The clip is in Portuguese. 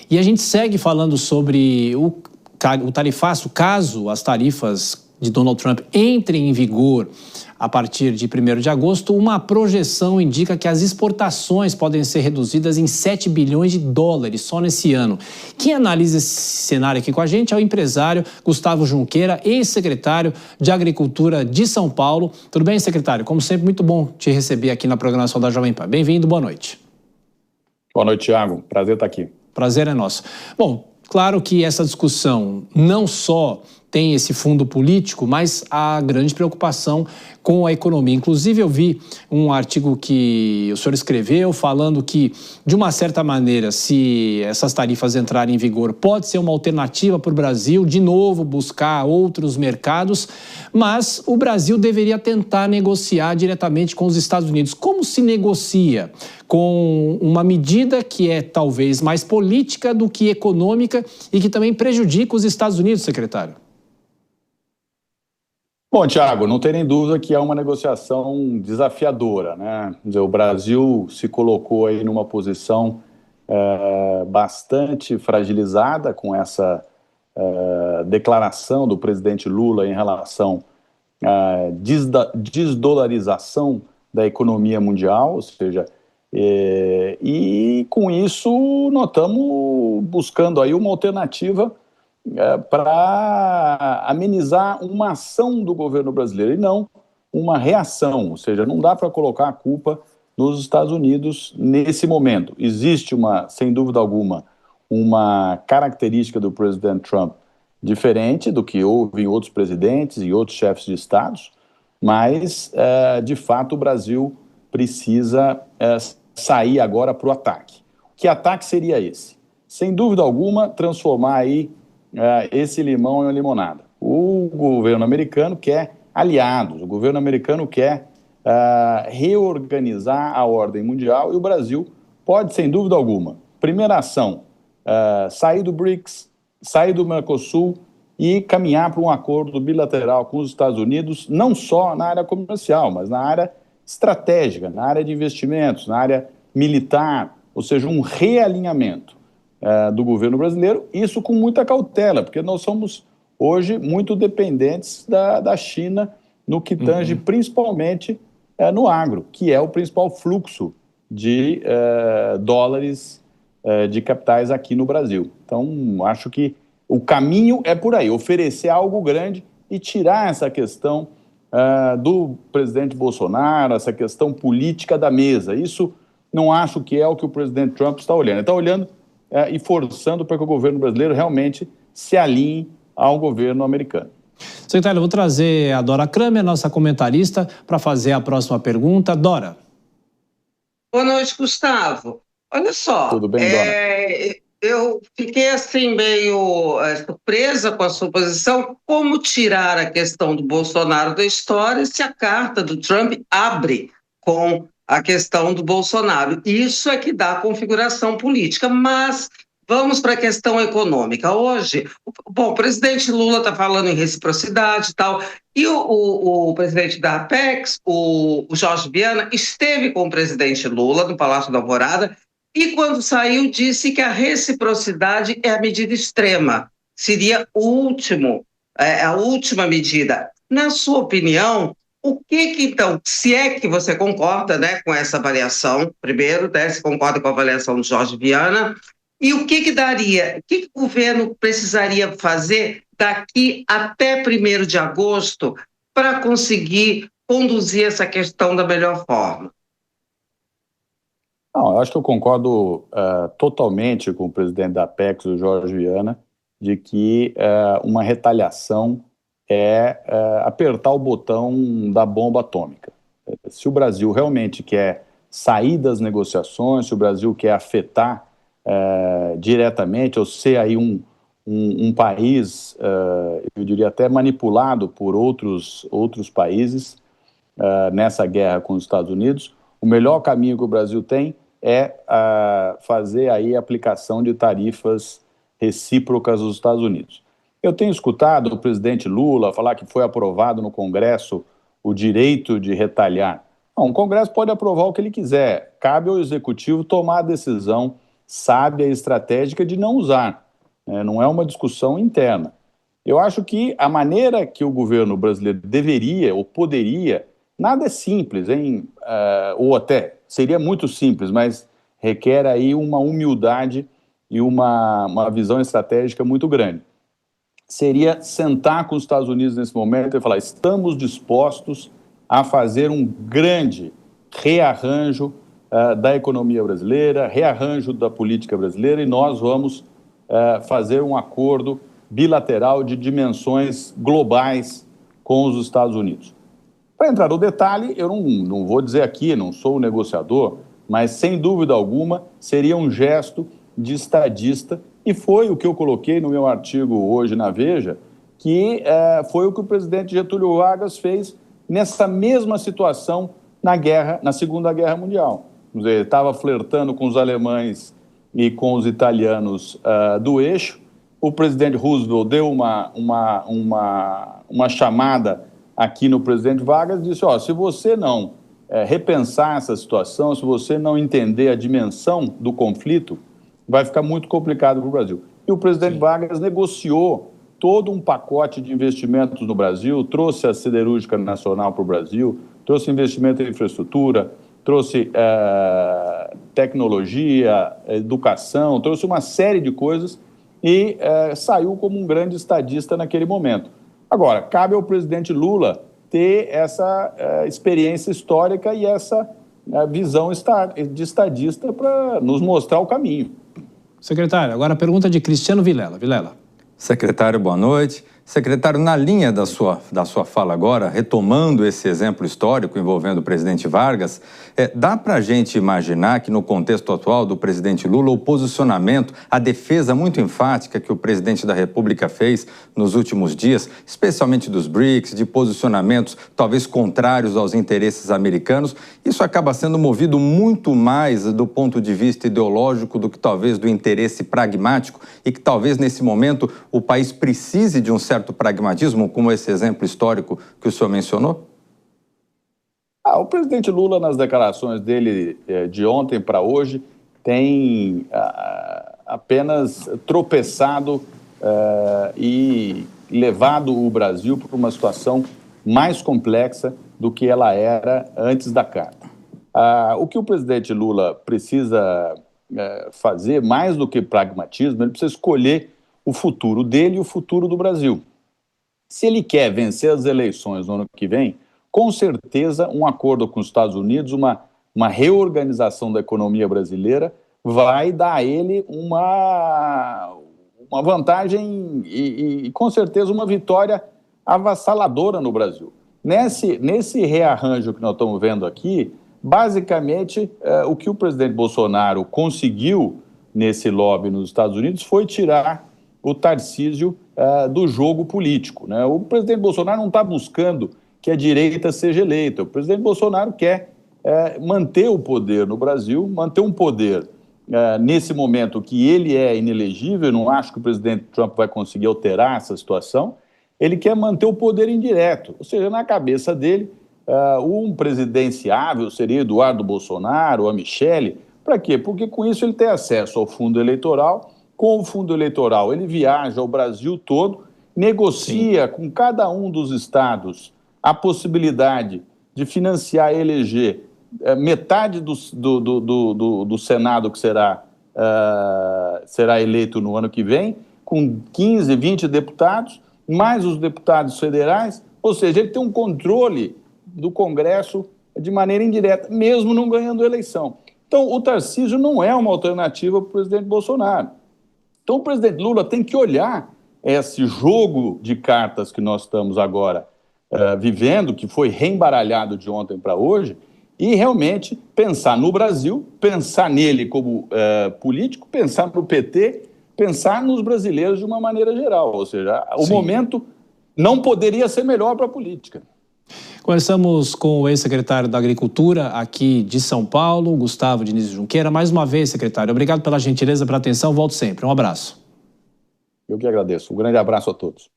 E a gente segue falando sobre o tarifaço, caso as tarifas de Donald Trump entrem em vigor a partir de 1º de agosto, uma projeção indica que as exportações podem ser reduzidas em 7 bilhões de dólares só nesse ano. Quem analisa esse cenário aqui com a gente é o empresário Gustavo Junqueira, ex-secretário de Agricultura de São Paulo. Tudo bem, secretário? Como sempre, muito bom te receber aqui na programação da Jovem Pan. Bem-vindo, boa noite. Boa noite, Thiago. Prazer estar aqui. Prazer é nosso. Bom, claro que essa discussão não só tem esse fundo político, mas há grande preocupação com a economia. Inclusive, eu vi um artigo que o senhor escreveu falando que, de uma certa maneira, se essas tarifas entrarem em vigor, pode ser uma alternativa para o Brasil, de novo, buscar outros mercados, mas o Brasil deveria tentar negociar diretamente com os Estados Unidos. Como se negocia com uma medida que é talvez mais política do que econômica e que também prejudica os Estados Unidos, secretário? Bom, Thiago, não tem nem dúvida que é uma negociação desafiadora, né? Quer dizer, o Brasil se colocou aí numa posição bastante fragilizada com essa declaração do presidente Lula em relação à desdolarização da economia mundial, ou seja, e com isso nós estamos buscando aí uma alternativa para amenizar uma ação do governo brasileiro e não uma reação, ou seja, não dá para colocar a culpa nos Estados Unidos nesse momento. Existe sem dúvida alguma, uma característica do presidente Trump diferente do que houve em outros presidentes e outros chefes de estados, mas, de fato, o Brasil precisa sair agora para o ataque. Que ataque seria esse? Sem dúvida alguma, transformar aí esse limão em uma limonada. O governo americano quer aliados, o governo americano quer reorganizar a ordem mundial e o Brasil pode, sem dúvida alguma, primeira ação, sair do BRICS, sair do Mercosul e caminhar para um acordo bilateral com os Estados Unidos, não só na área comercial, mas na área estratégica, na área de investimentos, na área militar, ou seja, um realinhamento do governo brasileiro, isso com muita cautela, porque nós somos hoje muito dependentes da China no que tange principalmente no agro, que é o principal fluxo de dólares de capitais aqui no Brasil. Então, acho que o caminho é por aí, oferecer algo grande e tirar essa questão do presidente Bolsonaro, essa questão política da mesa. Isso não acho que é o que o presidente Trump está olhando. Ele está olhando e forçando para que o governo brasileiro realmente se alinhe ao governo americano. Secretário, eu vou trazer a Dora Kramer, nossa comentarista, para fazer a próxima pergunta. Dora. Boa noite, Gustavo. Olha só, tudo bem, Dora? Eu fiquei assim meio surpresa com a sua posição. Como tirar a questão do Bolsonaro da história se a carta do Trump abre com a questão do Bolsonaro? Isso é que dá configuração política, mas vamos para a questão econômica. Hoje, o presidente Lula está falando em reciprocidade e tal, e o presidente da Apex, o Jorge Viana, esteve com o presidente Lula no Palácio da Alvorada e, quando saiu, disse que a reciprocidade é a medida extrema, seria a última medida. Na sua opinião, o que então, se é que você concorda, né, com essa avaliação, primeiro, né, se concorda com a avaliação do Jorge Viana, e o que daria, o que o governo precisaria fazer daqui até 1º de agosto para conseguir conduzir essa questão da melhor forma? Não, eu acho que eu concordo totalmente com o presidente da Apex, o Jorge Viana, de que uma retaliação apertar o botão da bomba atômica. Se o Brasil realmente quer sair das negociações, se o Brasil quer afetar diretamente, ou ser aí um país, eu diria até manipulado por outros países nessa guerra com os Estados Unidos, o melhor caminho que o Brasil tem é fazer aí a aplicação de tarifas recíprocas dos Estados Unidos. Eu tenho escutado o presidente Lula falar que foi aprovado no Congresso o direito de retaliar. Não, o Congresso pode aprovar o que ele quiser, cabe ao Executivo tomar a decisão sábia e estratégica de não usar. Não é uma discussão interna. Eu acho que a maneira que o governo brasileiro deveria ou poderia, nada é simples, hein? Ou até seria muito simples, mas requer aí uma humildade e uma visão estratégica muito grande. Seria sentar com os Estados Unidos nesse momento e falar: estamos dispostos a fazer um grande rearranjo da economia brasileira, rearranjo da política brasileira, e nós vamos fazer um acordo bilateral de dimensões globais com os Estados Unidos. Para entrar no detalhe, eu não vou dizer aqui, não sou o negociador, mas sem dúvida alguma seria um gesto de estadista, e foi o que eu coloquei no meu artigo hoje na Veja, que foi o que o presidente Getúlio Vargas fez nessa mesma situação na Segunda Guerra Mundial. Ele estava flertando com os alemães e com os italianos do eixo. O presidente Roosevelt deu uma chamada aqui no presidente Vargas e disse: se você não repensar essa situação, se você não entender a dimensão do conflito, vai ficar muito complicado para o Brasil. E o presidente Vargas negociou todo um pacote de investimentos no Brasil, trouxe a siderúrgica nacional para o Brasil, trouxe investimento em infraestrutura, trouxe tecnologia, educação, trouxe uma série de coisas e saiu como um grande estadista naquele momento. Agora, cabe ao presidente Lula ter essa experiência histórica e essa visão de estadista para nos mostrar o caminho. Secretário, agora a pergunta de Cristiano Vilela. Vilela. Secretário, boa noite. Secretário, na linha da sua fala agora, retomando esse exemplo histórico envolvendo o presidente Vargas, dá para a gente imaginar que no contexto atual do presidente Lula, o posicionamento, a defesa muito enfática que o presidente da República fez nos últimos dias, especialmente dos BRICS, de posicionamentos talvez contrários aos interesses americanos, isso acaba sendo movido muito mais do ponto de vista ideológico do que talvez do interesse pragmático, e que talvez nesse momento o país precise de um certo pragmatismo, como esse exemplo histórico que o senhor mencionou? O presidente Lula, nas declarações dele de ontem para hoje, tem apenas tropeçado e levado o Brasil para uma situação mais complexa do que ela era antes da carta. O que o presidente Lula precisa fazer, mais do que pragmatismo, ele precisa escolher o futuro dele e o futuro do Brasil. Se ele quer vencer as eleições no ano que vem, com certeza um acordo com os Estados Unidos, uma reorganização da economia brasileira, vai dar a ele uma vantagem e com certeza uma vitória avassaladora no Brasil. Nesse rearranjo que nós estamos vendo aqui, basicamente o que o presidente Bolsonaro conseguiu nesse lobby nos Estados Unidos foi tirar o Tarcísio do jogo político, né? O presidente Bolsonaro não está buscando que a direita seja eleita. O presidente Bolsonaro quer manter o poder no Brasil, manter um poder nesse momento que ele é inelegível. Eu não acho que o presidente Trump vai conseguir alterar essa situação. Ele quer manter o poder indireto, ou seja, na cabeça dele, um presidenciável seria Eduardo Bolsonaro ou a Michele. Para quê? Porque com isso ele tem acesso ao fundo eleitoral. Com o fundo eleitoral, ele viaja ao Brasil todo, negocia com cada um dos estados a possibilidade de financiar e eleger metade do Senado que será eleito no ano que vem, com 15, 20 deputados, mais os deputados federais. Ou seja, ele tem um controle do Congresso de maneira indireta, mesmo não ganhando a eleição. Então, o Tarcísio não é uma alternativa para o presidente Bolsonaro. Então, o presidente Lula tem que olhar esse jogo de cartas que nós estamos agora vivendo, que foi reembaralhado de ontem para hoje, e realmente pensar no Brasil, pensar nele como político, pensar no PT, pensar nos brasileiros de uma maneira geral. Ou seja, o momento não poderia ser melhor para a política. Conversamos com o ex-secretário da Agricultura aqui de São Paulo, Gustavo Diniz Junqueira. Mais uma vez, secretário, obrigado pela gentileza, pela atenção. Volto sempre. Um abraço. Eu que agradeço. Um grande abraço a todos.